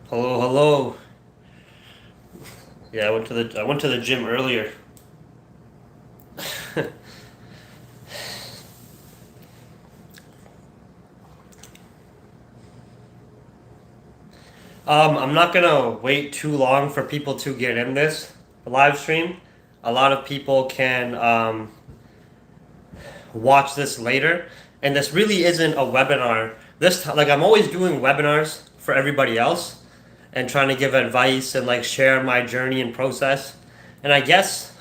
Hello, hello. Yeah, I went to the gym earlier. I'm not gonna wait too long for people to get in this live stream. A lot of people can watch this later, and this really isn't a webinar. Like I'm always doing webinars for everybody else, and trying to give advice and like share my journey and process. And I guess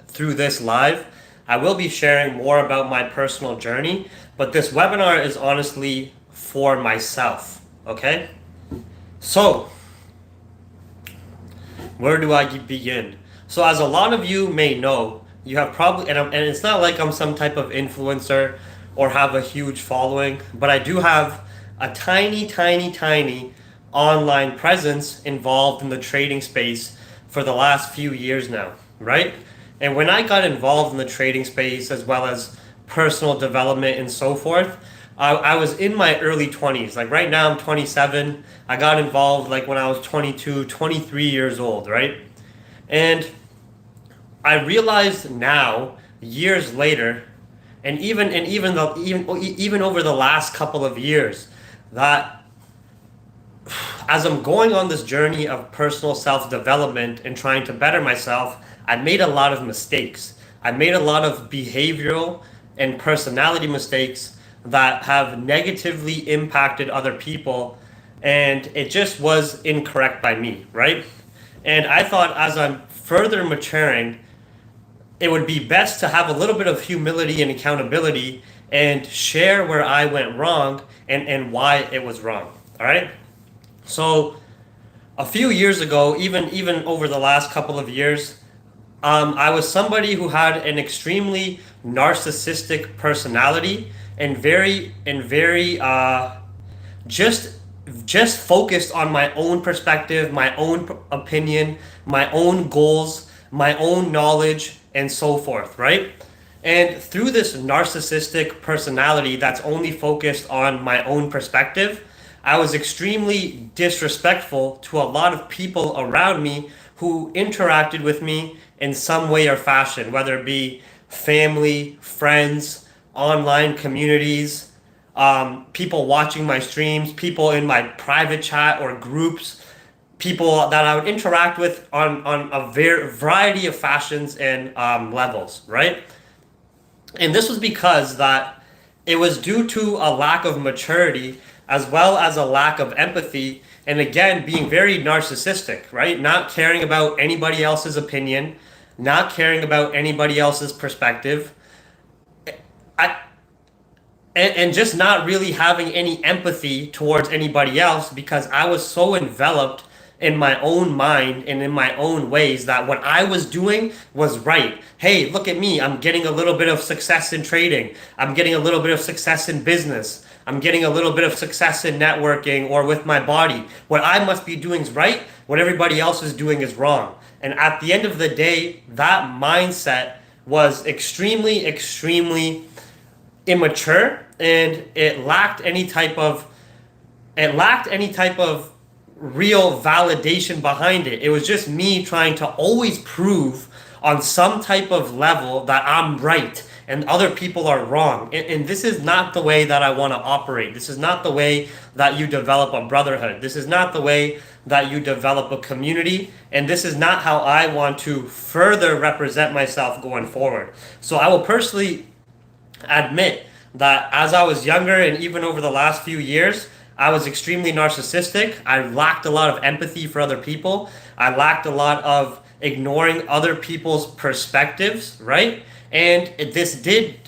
through this live, I will be sharing more about my personal journey. But this webinar is honestly for myself. Okay. So, where do I begin? So, as a lot of you may know, you have probably, and it's not like I'm some type of influencer or have a huge following, but I do have a tiny, tiny, tiny online presence involved in the trading space for the last few years now, right? And when I got involved in the trading space as well as personal development and so forth, I was in my early 20s. Like right now, I'm 27. I got involved like when I was 22, 23 years old, right? And I realized now, years later, and even over the last couple of years, that as I'm going on this journey of personal self-development and trying to better myself, I made a lot of mistakes. I made a lot of behavioral and personality mistakes that have negatively impacted other people, and it just was incorrect by me, right? And I thought as I'm further maturing, it would be best to have a little bit of humility and accountability and share where I went wrong and why it was wrong. All right. So a few years ago, even over the last couple of years, I was somebody who had an extremely narcissistic personality and very just just focused on my own perspective, my own opinion, my own goals, my own knowledge, and so forth, right? And through this narcissistic personality that's only focused on my own perspective, I was extremely disrespectful to a lot of people around me who interacted with me in some way or fashion, whether it be family, friends, online communities, people watching my streams, people in my private chat or groups, people that I would interact with on a variety of fashions and levels, right? And this was because that it was due to a lack of maturity as well as a lack of empathy, and again being very narcissistic, right? Not caring about anybody else's opinion, not caring about anybody else's perspective. I and just not really having any empathy towards anybody else because I was so enveloped in my own mind and in my own ways that what I was doing was right. Hey, look at me. I'm getting a little bit of success in trading. I'm getting a little bit of success in business. I'm getting a little bit of success in networking or with my body. What I must be doing is right. What everybody else is doing is wrong. And at the end of the day, that mindset was extremely immature, and it lacked any type of real validation behind it. It was just me trying to always prove on some type of level that I'm right and other people are wrong. And this is not the way that I want to operate. This is not the way that you develop a brotherhood. This is not the way that you develop a community. And this is not how I want to further represent myself going forward. So I will personally admit that as I was younger and even over the last few years, I was extremely narcissistic. I lacked a lot of empathy for other people. I lacked a lot of ignoring other people's perspectives, right? And this did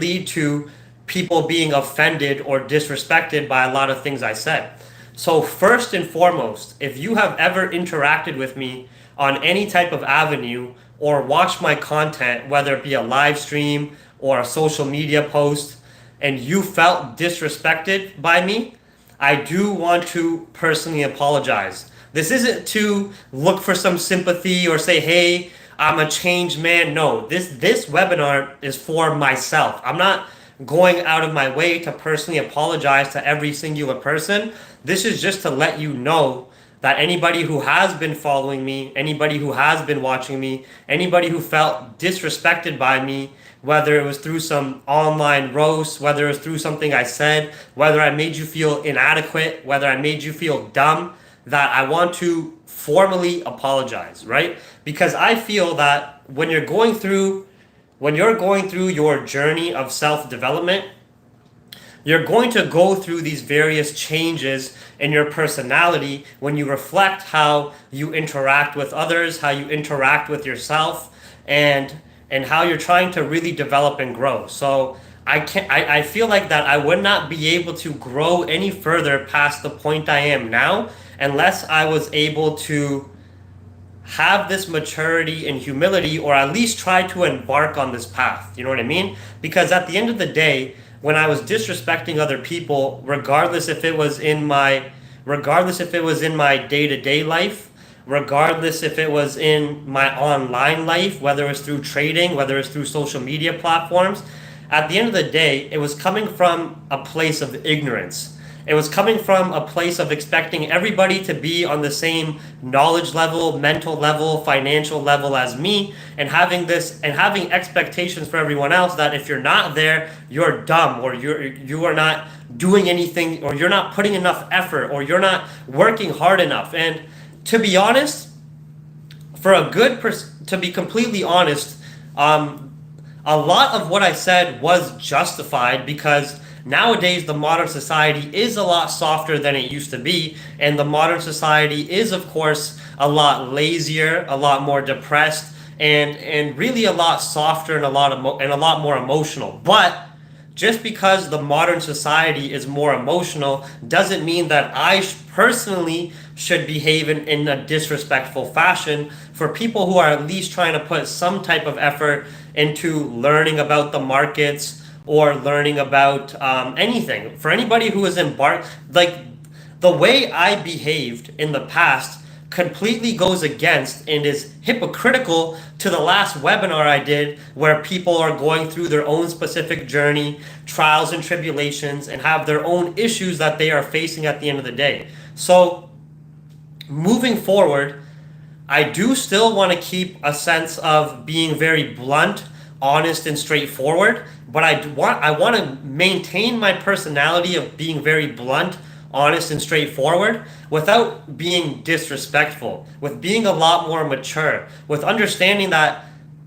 lead to people being offended or disrespected by a lot of things I said. So first and foremost, if you have ever interacted with me on any type of avenue or watched my content, whether it be a live stream or a social media post, and you felt disrespected by me, I do want to personally apologize. This isn't to look for some sympathy or say, hey, I'm a changed man. No, this webinar is for myself. I'm not going out of my way to personally apologize to every singular person. This is just to let you know that anybody who has been following me, anybody who has been watching me, anybody who felt disrespected by me, whether it was through some online roast, whether it was through something I said, whether I made you feel inadequate, whether I made you feel dumb, that I want to formally apologize, right? Because I feel that when you're going through your journey of self-development, you're going to go through these various changes in your personality when you reflect how you interact with others, how you interact with yourself, and how you're trying to really develop and grow. So I feel like that I would not be able to grow any further past the point I am now unless I was able to have this maturity and humility, or at least try to embark on this path. You know what I mean? Because at the end of the day, when I was disrespecting other people, regardless if it was in my day-to-day life, regardless if it was in my online life, whether it was through trading, whether it's through social media platforms, at the end of the day, it was coming from a place of ignorance. It was coming from a place of expecting everybody to be on the same knowledge level, mental level, financial level as me, and having expectations for everyone else that if you're not there, you're dumb, or you are not doing anything, or you're not putting enough effort, or you're not working hard enough. And to be honest, to be completely honest, a lot of what I said was justified, because nowadays the modern society is a lot softer than it used to be, and the modern society is, of course, a lot lazier, a lot more depressed, and really a lot softer and a lot more emotional. But just because the modern society is more emotional doesn't mean that I personally should behave in a disrespectful fashion for people who are at least trying to put some type of effort into learning about the markets or learning about anything. For anybody who is embarked, like the way I behaved in the past completely goes against and is hypocritical to the last webinar I did, where people are going through their own specific journey, trials and tribulations, and have their own issues that they are facing at the end of the day. So moving forward, I do still want to keep a sense of being very blunt, honest, and straightforward, but I want to maintain my personality of being very blunt, honest, and straightforward without being disrespectful, with being a lot more mature, with understanding that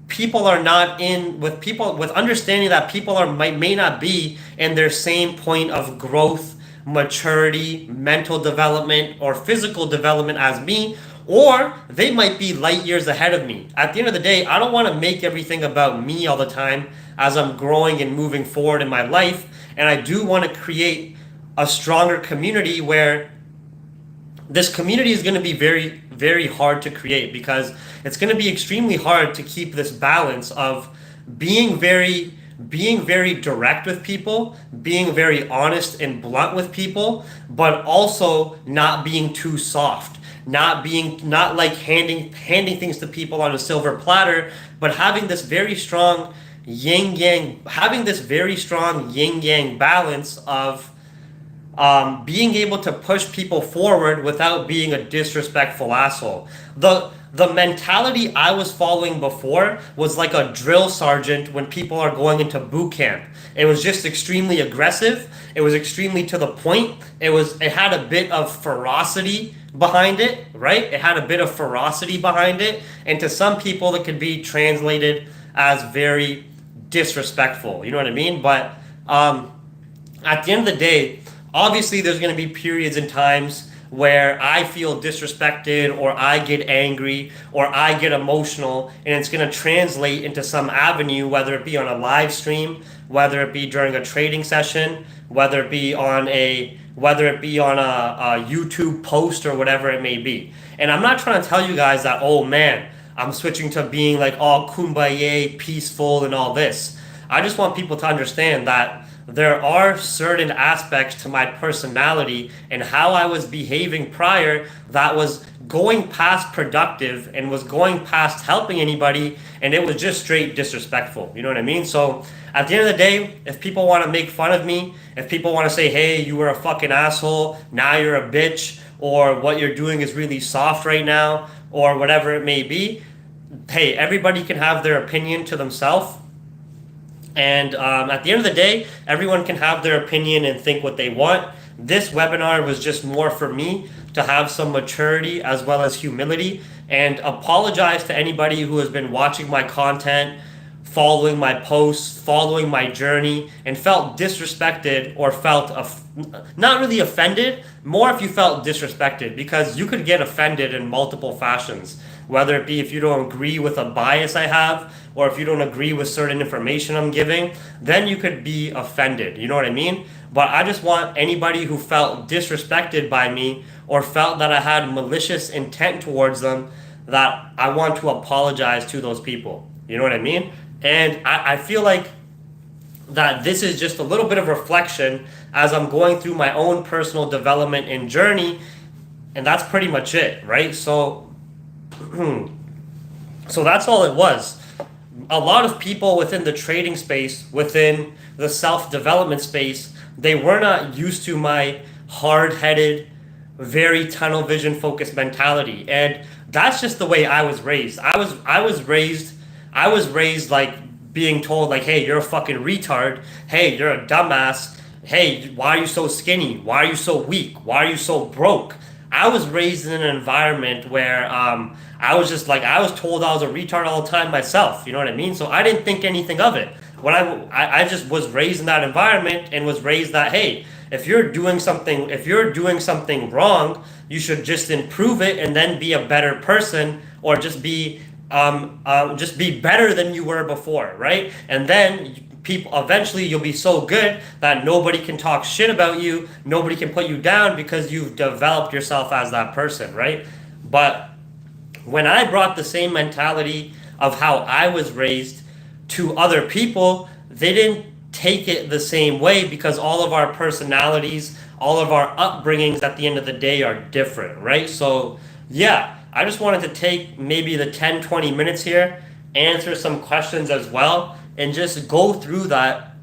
people are not in with people with understanding that people may not be in their same point of growth, maturity, mental development, or physical development as me, or they might be light years ahead of me. At the end of the day, I don't want to make everything about me all the time as I'm growing and moving forward in my life, and I do want to create a stronger community, where this community is going to be very, very hard to create, because it's going to be extremely hard to keep this balance of being very direct with people, being very honest and blunt with people, but also not being too soft, not like handing things to people on a silver platter, but having this very strong yin yang balance of being able to push people forward without being a disrespectful asshole. The mentality I was following before was like a drill sergeant when people are going into boot camp. It was just extremely aggressive. It was extremely to the point. It had a bit of ferocity behind it, right? It had a bit of ferocity behind it, and to some people it could be translated as very disrespectful. You know what I mean? But at the end of the day, obviously there's going to be periods and times where I feel disrespected, or I get angry, or I get emotional, and it's going to translate into some avenue, whether it be on a live stream, whether it be during a trading session, whether it be on a YouTube post, or whatever it may be. And I'm not trying to tell you guys that, oh man, I'm switching to being like all kumbaya, peaceful, and all this. I just want people to understand that there are certain aspects to my personality and how I was behaving prior that was going past productive and was going past helping anybody, and it was just straight disrespectful. You know what I mean? So at the end of the day, if people want to make fun of me, if people want to say, hey, you were a fucking asshole, now you're a bitch, or what you're doing is really soft right now, or whatever it may be, hey, everybody can have their opinion to themselves. And at the end of the day, everyone can have their opinion and think what they want. This webinar was just more for me to have some maturity as well as humility, and apologize to anybody who has been watching my content, following my posts, following my journey, and felt disrespected or felt not really offended, more if you felt disrespected, because you could get offended in multiple fashions, whether it be if you don't agree with a bias I have, or if you don't agree with certain information I'm giving, then you could be offended. You know what I mean? But I just want anybody who felt disrespected by me or felt that I had malicious intent towards them, that I want to apologize to those people. You know what I mean? And I feel like that this is just a little bit of reflection as I'm going through my own personal development and journey, and that's pretty much it, right? So so that's all it was. A lot of people within the trading space, within the self-development space, they were not used to my hard-headed, very tunnel vision focused mentality. And that's just the way I was raised. I was raised like being told like, hey, you're a fucking retard. Hey, you're a dumbass. Hey, why are you so skinny? Why are you so weak? Why are you so broke? I was raised in an environment where I was just like, I was told I was a retard all the time myself. You know what I mean? So I didn't think anything of it. When I just was raised in that environment and was raised that, hey, if you're doing something wrong, you should just improve it and then be a better person, or just be better than you were before, right? And then people, eventually you'll be so good that nobody can talk shit about you, nobody can put you down, because you've developed yourself as that person, right? But when I brought the same mentality of how I was raised to other people, they didn't take it the same way, because all of our personalities, all of our upbringings at the end of the day are different, right? So yeah, I just wanted to take maybe the 10-20 minutes here, answer some questions as well, and just go through that,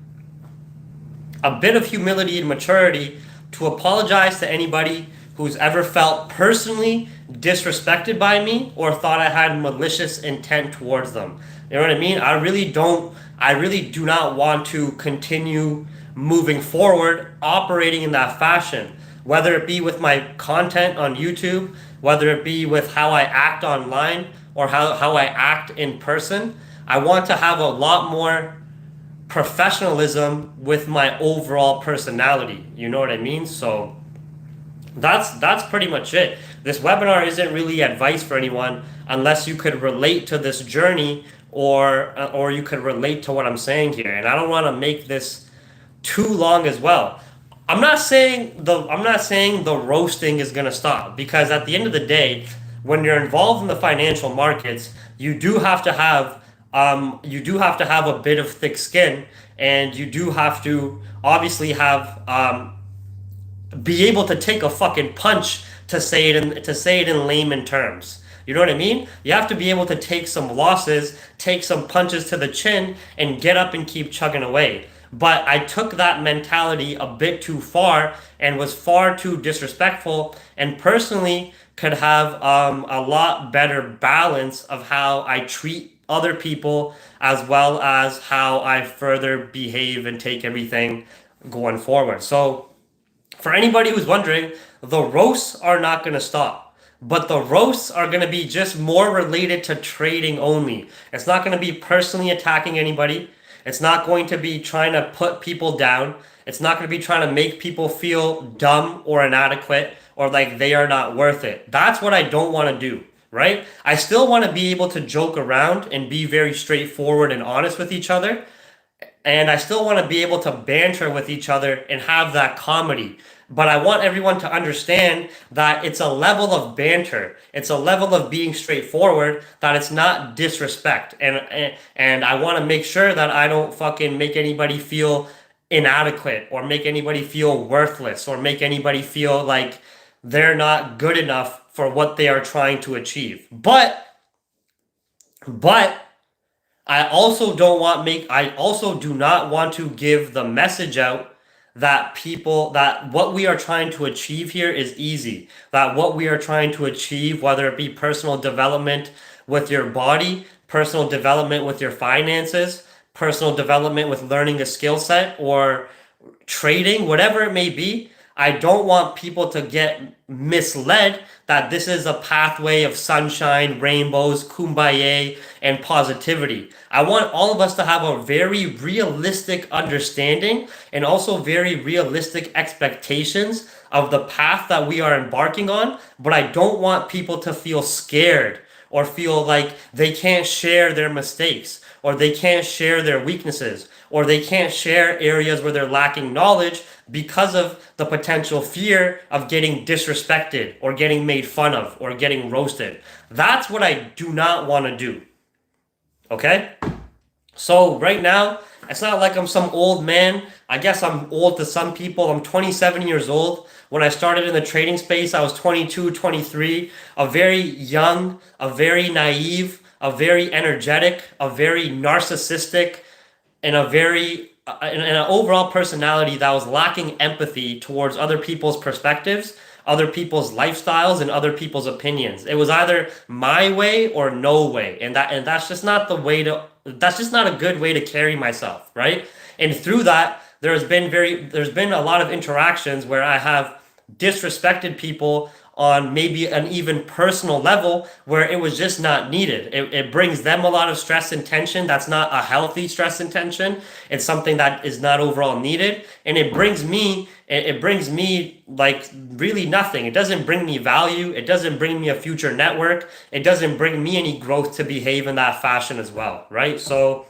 a bit of humility and maturity, to apologize to anybody who's ever felt personally disrespected by me or thought I had malicious intent towards them. You know what I mean? I really do not want to continue moving forward operating in that fashion, whether it be with my content on YouTube, whether it be with how I act online, or how I act in person. I want to have a lot more professionalism with my overall personality. You know what I mean? So that's pretty much it. This webinar isn't really advice for anyone unless you could relate to this journey, or you could relate to what I'm saying here. And I don't want to make this too long as well. I'm not saying the roasting is going to stop, because at the end of the day, when you're involved in the financial markets, you do have to have a bit of thick skin, and you do have to obviously have be able to take a fucking punch, to say it in layman terms. You know what I mean? You have to be able to take some losses, take some punches to the chin, and get up and keep chugging away. But I took that mentality a bit too far and was far too disrespectful, and personally could have a lot better balance of how I treat other people, as well as how I further behave and take everything going forward. So for anybody who's wondering, the roasts are not going to stop, but the roasts are going to be just more related to trading only. It's not going to be personally attacking anybody. It's not going to be trying to put people down. It's not going to be trying to make people feel dumb or inadequate, or like they are not worth it. That's what I don't want to do, right? I still want to be able to joke around and be very straightforward and honest with each other. And I still want to be able to banter with each other and have that comedy. But I want everyone to understand that it's a level of banter. It's a level of being straightforward, that it's not disrespect. And I want to make sure that I don't fucking make anybody feel inadequate, or make anybody feel worthless, or make anybody feel like they're not good enough for what they are trying to achieve. But I also do not want to give the message out that what we are trying to achieve here is easy. That what we are trying to achieve, whether it be personal development with your body, personal development with your finances, personal development with learning a skill set, or trading, whatever it may be, I don't want people to get misled that this is a pathway of sunshine, rainbows, kumbaya, and positivity. I want all of us to have a very realistic understanding and also very realistic expectations of the path that we are embarking on, but I don't want people to feel scared or feel like they can't share their mistakes or they can't share their weaknesses or they can't share areas where they're lacking knowledge because of the potential fear of getting disrespected or getting made fun of or getting roasted. That's what I do not want to do. Okay? So right now, it's not like I'm some old man. I guess I'm old to some people. I'm 27 years old. When I started in the trading space, I was 22, 23, a very young, a very naive, a very energetic, a very narcissistic, and a very and an overall personality that was lacking empathy towards other people's perspectives, other people's lifestyles, and other people's opinions. It was either my way or no way, and that's just not the way to. That's just not a good way to carry myself, right? And through that, there's been a lot of interactions where I have disrespected people on maybe an even personal level where it was just not needed. It brings them a lot of stress and tension. That's not a healthy stress and tension. It's something that is not overall needed. And it brings me like really nothing. It doesn't bring me value. It doesn't bring me a future network. It doesn't bring me any growth to behave in that fashion as well, right? So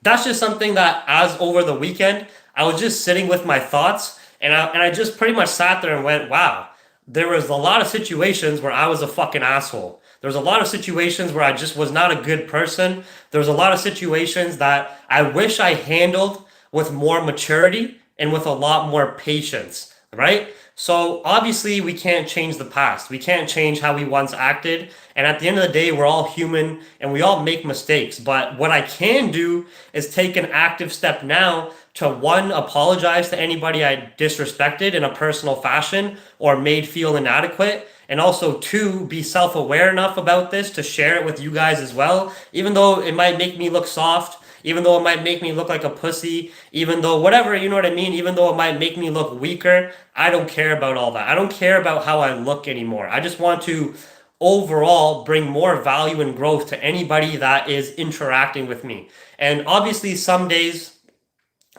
that's just something that as over the weekend, I was just sitting with my thoughts and I just pretty much sat there and went, wow, there was a lot of situations where I was a fucking asshole. There was a lot of situations where I just was not a good person. There was a lot of situations that I wish I handled with more maturity and with a lot more patience, right? So obviously we can't change the past. We can't change how we once acted. And at the end of the day, we're all human and we all make mistakes. But what I can do is take an active step now to one, apologize to anybody I disrespected in a personal fashion or made feel inadequate. And also two, be self-aware enough about this to share it with you guys as well. Even though it might make me look soft, even though it might make me look like a pussy, even though whatever, you know what I mean? Even though it might make me look weaker, I don't care about all that. I don't care about how I look anymore. I just want to overall bring more value and growth to anybody that is interacting with me. And obviously some days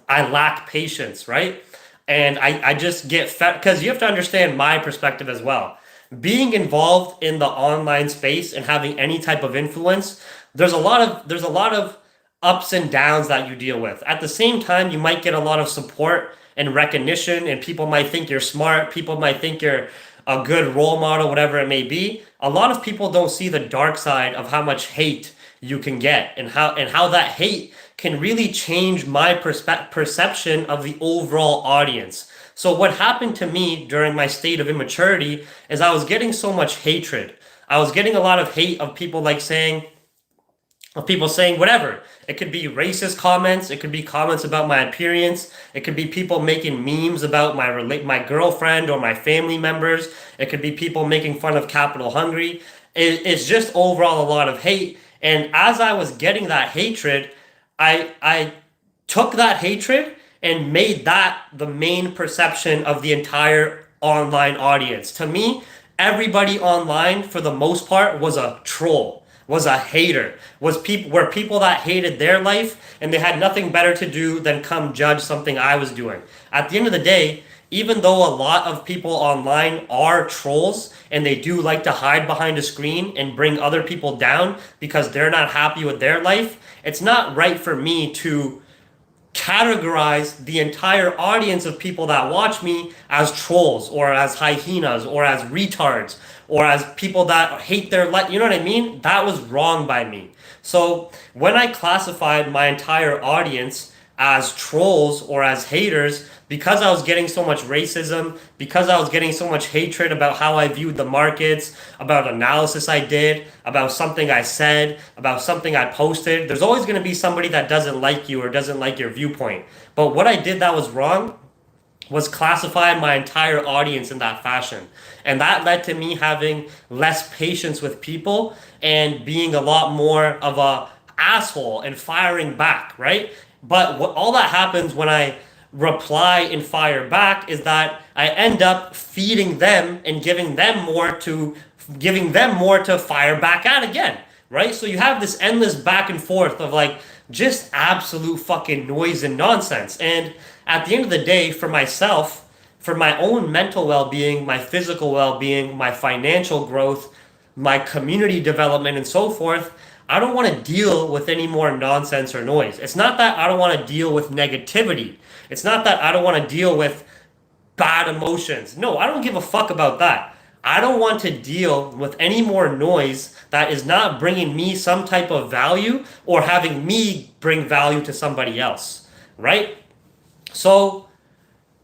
I lack patience, right? And I just get fed because you have to understand my perspective as well. Being involved in the online space and having any type of influence, there's a lot of ups and downs that you deal with. At the same time, you might get a lot of support and recognition, and people might think you're smart. People might think you're a good role model, whatever it may be. A lot of people don't see the dark side of how much hate you can get and how that hate can really change my perception of the overall audience. So what happened to me during my state of immaturity is I was getting so much hatred. I was getting a lot of hate of people saying whatever. It could be racist comments. It could be comments about my appearance. It could be people making memes about my girlfriend or my family members. It could be people making fun of Capital Hungry. It's just overall a lot of hate. And as I was getting that hatred, I took that hatred and made that the main perception of the entire online audience. To me, everybody online, for the most part, was a troll, was a hater, were people that hated their life and they had nothing better to do than come judge something I was doing. At the end of the day, even though a lot of people online are trolls and they do like to hide behind a screen and bring other people down because they're not happy with their life, it's not right for me to categorize the entire audience of people that watch me as trolls or as hyenas or as retards or as people that hate their life. You know what I mean? That was wrong by me. So when I classified my entire audience as trolls or as haters because I was getting so much racism, because I was getting so much hatred about how I viewed the markets, about analysis I did, about something I said, about something I posted. There's always going to be somebody that doesn't like you or doesn't like your viewpoint. But what I did that was wrong was classify my entire audience in that fashion. And that led to me having less patience with people and being a lot more of a asshole and firing back, right? But all that happens when I reply and fire back is that I end up feeding them and giving them more to fire back at again, right? So you have this endless back and forth of like just absolute fucking noise and nonsense. And at the end of the day, for myself, for my own mental well-being, my physical well-being, my financial growth, my community development and so forth, I don't want to deal with any more nonsense or noise. It's not that I don't want to deal with negativity. It's not that I don't want to deal with bad emotions. No, I don't give a fuck about that. I don't want to deal with any more noise that is not bringing me some type of value or having me bring value to somebody else, right? So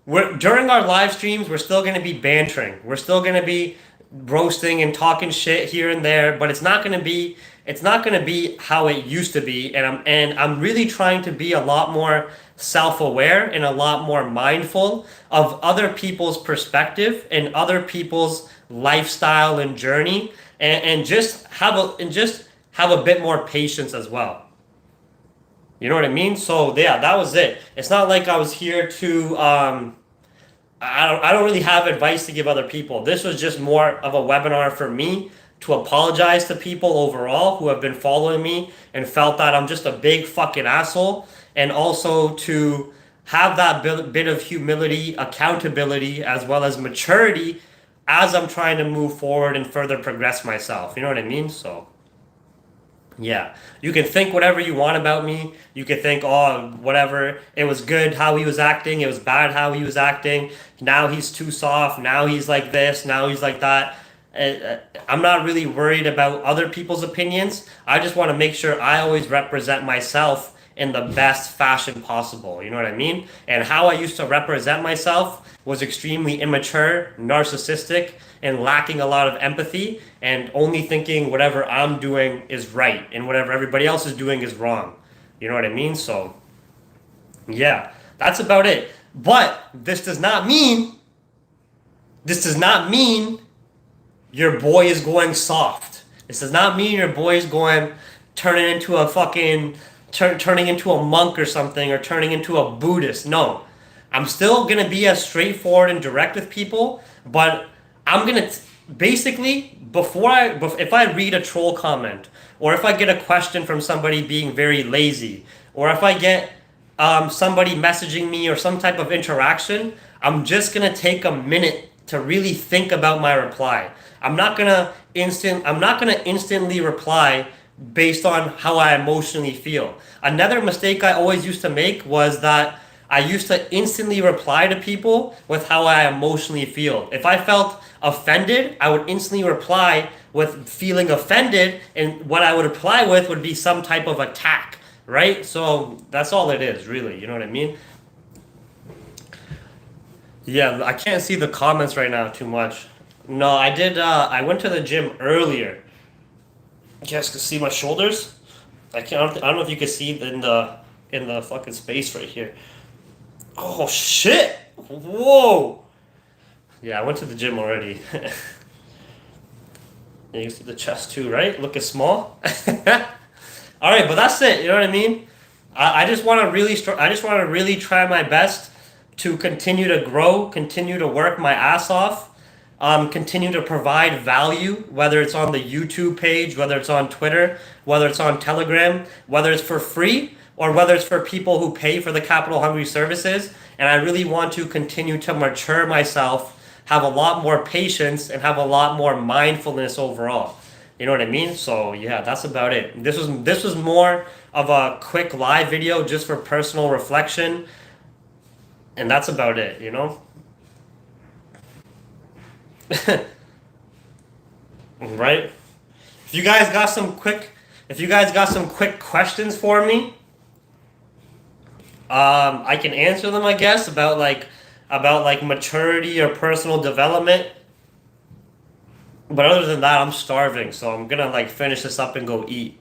during our live streams, we're still going to be bantering. We're still going to be roasting and talking shit here and there, but it's not going to be how it used to be. And I'm really trying to be a lot more self-aware and a lot more mindful of other people's perspective and other people's lifestyle and journey, and just have a bit more patience as well. You know what I mean? So yeah, that was it. It's not like I was here to I don't really have advice to give other people. This was just more of a webinar for me to apologize to people overall who have been following me and felt that I'm just a big fucking asshole, and also to have that bit of humility, accountability, as well as maturity as I'm trying to move forward and further progress myself. You know what I mean? So yeah, you can think whatever you want about me. You can think, oh, whatever. It was good how he was acting. It was bad how he was acting. Now he's too soft. Now he's like this. Now he's like that. I'm not really worried about other people's opinions. I just want to make sure I always represent myself in the best fashion possible. You know what I mean? And how I used to represent myself was extremely immature, narcissistic, and lacking a lot of empathy, and only thinking whatever I'm doing is right and whatever everybody else is doing is wrong. You know what I mean? So yeah, that's about it. But this does not mean your boy is going soft. This does not mean your boy is turning into a monk or something, or turning into a Buddhist. No, I'm still gonna be as straightforward and direct with people, but I'm gonna basically if I read a troll comment, or if I get a question from somebody being very lazy, or if I get somebody messaging me or some type of interaction, I'm just gonna take a minute to really think about my reply. I'm not gonna instantly reply based on how I emotionally feel. Another mistake I always used to make was that I used to instantly reply to people with how I emotionally feel. If I felt offended, I would instantly reply with feeling offended, and what I would reply with would be some type of attack, right? So that's all it is, really. You know what I mean? Yeah, I can't see the comments right now too much. No, I did. I went to the gym earlier. You guys can see my shoulders. I don't know if you can see in the fucking space right here. Oh shit! Whoa! Yeah, I went to the gym already. And you can see the chest too, right? Looking small. All right, but that's it. You know what I mean? I just want to really try my best to continue to grow, continue to work my ass off, continue to provide value, whether it's on the YouTube page, whether it's on Twitter, whether it's on Telegram, whether it's for free, or whether it's for people who pay for the Capital Hungry services. And I really want to continue to mature myself, have a lot more patience, and have a lot more mindfulness overall. You know what I mean? So yeah, that's about it. This was more of a quick live video just for personal reflection. And that's about it, you know? Right? If you guys got some quick questions for me, I can answer them, I guess, about like maturity or personal development. But other than that, I'm starving, so I'm gonna like finish this up and go eat.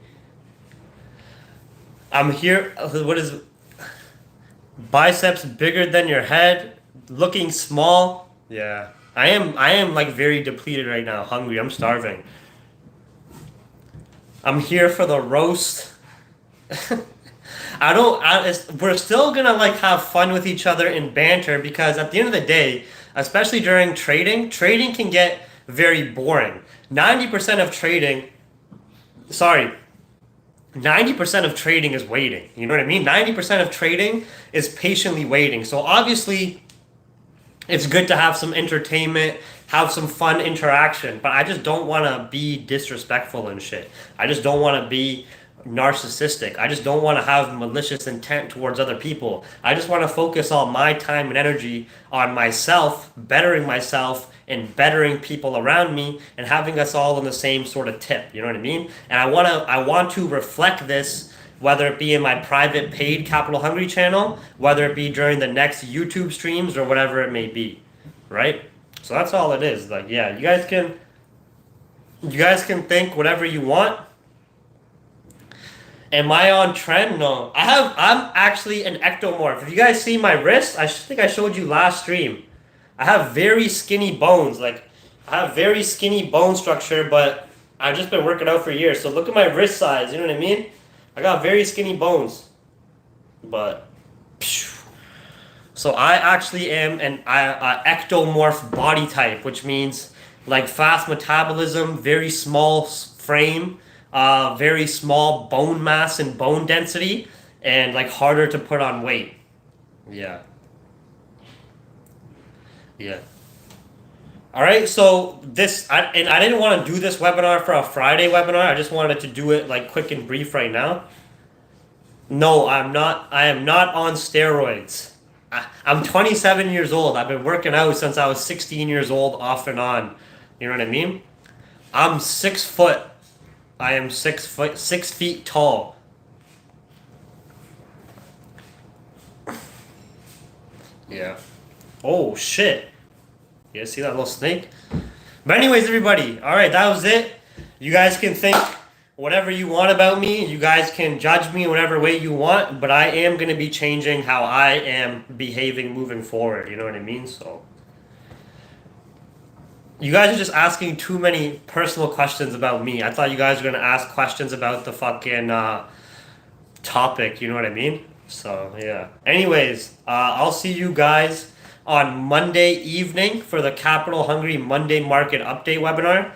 I'm here. What is biceps bigger than your head, looking small? Yeah, I am. I am like very depleted right now. Hungry. I'm starving. I'm here for the roast. I don't. We're still gonna like have fun with each other and banter because at the end of the day, especially during trading, trading can get very boring. 90% of trading, sorry, 90% of trading is waiting. You know what I mean? 90% of trading is patiently waiting. So obviously, it's good to have some entertainment, have some fun interaction, but I just don't want to be disrespectful and shit. I just don't want to be narcissistic. I just don't want to have malicious intent towards other people. I just want to focus all my time and energy on myself, and bettering people around me and having us all on the same sort of tip. You know what I mean? And I want to reflect this whether it be in my private paid Capital Hungry channel, whether it be during the next YouTube streams or whatever it may be, right? So that's all it is. Like, yeah, you guys can think whatever you want. Am I on trend? No. I'm actually an ectomorph. If you guys see my wrist, think I showed you last stream. I have very skinny bones. Like, I have very skinny bone structure, but I've just been working out for years. So look at my wrist size, you know what I mean? I got very skinny bones. But so I actually am an ectomorph body type, which means like fast metabolism, very small frame, very small bone mass and bone density, and like harder to put on weight. Yeah, yeah. All right, so and I didn't want to do this webinar for a Friday webinar. I just wanted to do it like quick and brief right now. No, I'm not. I am not on steroids. I'm 27 years old. I've been working out since I was 16 years old, off and on. You know what I mean? I'm 6 foot. I am 6 foot, 6 feet tall. Yeah. Oh shit. You guys see that little snake? But anyways, everybody. All right, that was it. You guys can think whatever you want about me. You guys can judge me whatever way you want, but I am going to be changing how I am behaving moving forward. You know what I mean? So you guys are just asking too many personal questions about me. I thought you guys were going to ask questions about the fucking topic. You know what I mean? So, yeah. Anyways, I'll see you guys on Monday evening for the Capital Hungry Monday Market Update webinar.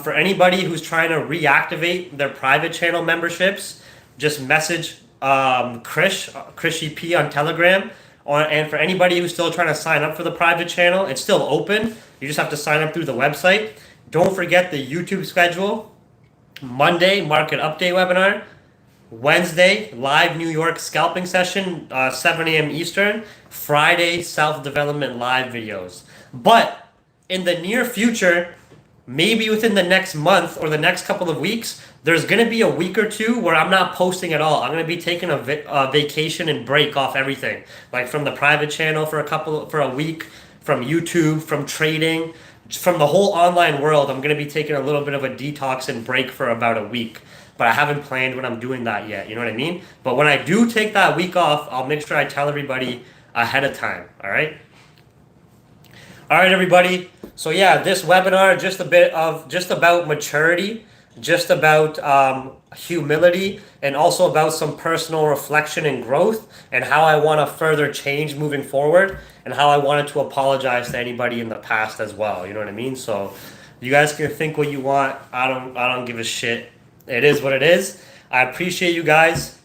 For anybody who's trying to reactivate their private channel memberships, just message Krish EP on Telegram. And for anybody who's still trying to sign up for the private channel, it's still open. You just have to sign up through the website. Don't forget the YouTube schedule. Monday, Market Update webinar. Wednesday, live New York scalping session, 7 a.m. Eastern. Friday, self-development live videos. But in the near future, maybe within the next month or the next couple of weeks, there's going to be a week or two where I'm not posting at all. I'm going to be taking a vacation and break off everything. Like from the private channel for a week, from YouTube, from trading, from the whole online world. I'm going to be taking a little bit of a detox and break for about a week. But I haven't planned when I'm doing that yet. You know what I mean? But when I do take that week off, I'll make sure I tell everybody ahead of time. All right? All right, everybody. So yeah, this webinar, just about maturity, just about humility, and also about some personal reflection and growth, and how I want to further change moving forward, and how I wanted to apologize to anybody in the past as well. You know what I mean? So you guys can think what you want. I don't give a shit. It is what it is. I appreciate you guys.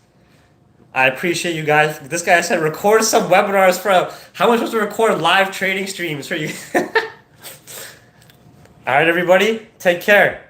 This guy said record some webinars for how much was to record live trading streams for you. All right, everybody. Take care.